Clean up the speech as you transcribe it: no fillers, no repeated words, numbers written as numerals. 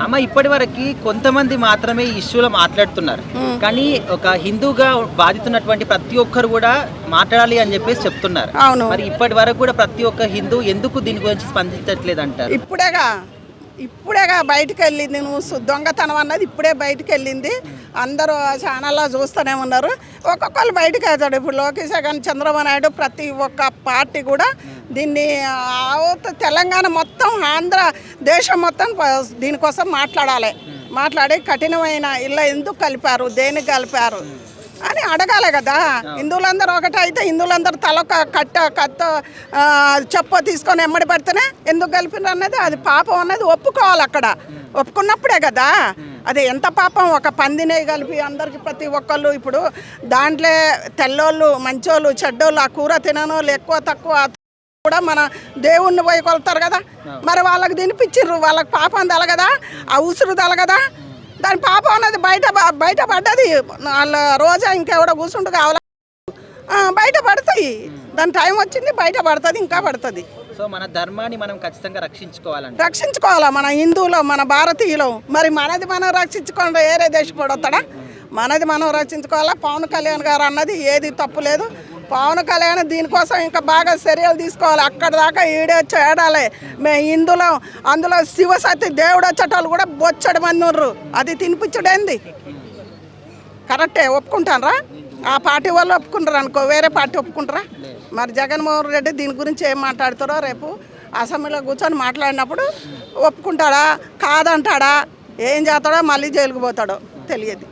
అమ్మ ఇప్పటి వరకు కొంతమంది మాత్రమే ఈ ఇష్యూలో మాట్లాడుతున్నారు. కానీ ఒక హిందూగా బాధితున్నటువంటి ప్రతి ఒక్కరు కూడా మాట్లాడాలి అని చెప్పేసి చెప్తున్నారు. అవును. మరి ఇప్పటి వరకు కూడా ప్రతి ఒక్క హిందూ ఎందుకు దీని గురించి స్పందించట్లేదు అంటారు? ఇప్పుడేగా బయటకు వెళ్ళింది. దొంగతనం అన్నది ఇప్పుడే బయటకు వెళ్ళింది. అందరూ ఛానల్లో చూస్తూనే ఉన్నారు. ఒక్కొక్కరు బయటకు వెళ్తాడు. ఇప్పుడు లోకేష్ కానీ చంద్రబాబు నాయుడు ప్రతి ఒక్క పార్టీ కూడా దీన్ని తెలంగాణ మొత్తం ఆంధ్ర దేశం మొత్తం దీనికోసం మాట్లాడి కఠినమైన ఇలా ఎందుకు కలిపారు, దేనికి కలిపారు అని అడగాలి కదా. హిందువులందరూ ఒకటైతే హిందువులందరూ తలొక కత్త చెప్ప తీసుకొని ఎమ్మడి పడితేనే ఎందుకు కలిపినారు అన్నది అది పాపం అన్నది ఒప్పుకోవాలి. అక్కడ ఒప్పుకున్నప్పుడే కదా అది ఎంత పాపం. ఒక పందినే కలిపి అందరికి ప్రతి ఒక్కళ్ళు ఇప్పుడు దాంట్లో తెల్లోళ్ళు మంచోళ్ళు చెడ్డోళ్ళు ఆ కూర తిననోళ్ళు ఎక్కువ తక్కువ కూడా మన దేవుణ్ణి పోయి కొలుతారు కదా. మరి వాళ్ళకి తినిపించిర్రు, వాళ్ళకి పాపం తలగదా, ఆ ఉసురు తలగదా. దాని పాపం అనేది బయట పడ్డది. వాళ్ళ రోజా ఇంకెవడో కూర్చుంటూ కావాలా బయట పడతాయి. దాని టైం వచ్చింది బయట పడుతుంది, ఇంకా పడుతుంది. సో మన ధర్మాన్ని మనం ఖచ్చితంగా రక్షించుకోవాలా మన హిందువులు, మన భారతీయులు. మరి మనది మనం రక్షించుకోండి, వేరే దేశపోడు వస్తాడా? మనది మనం రక్షించుకోవాలా. పవన్ కళ్యాణ్ గారు అన్నది ఏది తప్పు లేదు. పవన్ కళ్యాణ్ దీనికోసం ఇంకా బాగా చర్యలు తీసుకోవాలి. అక్కడ దాకా ఈడే చేడాలి. మేము హిందువులం, అందులో శివసతి దేవుడు వచ్చేటోళ్ళు కూడా బొచ్చడి మంది ఉన్నారు. అది తినిపించడేంది? కరెక్టే, ఒప్పుకుంటారా? ఆ పార్టీ వాళ్ళు ఒప్పుకుంటారు అనుకో, వేరే పార్టీ ఒప్పుకుంటారా? మరి జగన్మోహన్ రెడ్డి దీని గురించి ఏం మాట్లాడుతారో రేపు అసెంబ్లీలో కూర్చొని మాట్లాడినప్పుడు ఒప్పుకుంటాడా కాదంటాడా, ఏం చేస్తాడో, మళ్ళీ జైలుకు పోతాడో తెలియదు.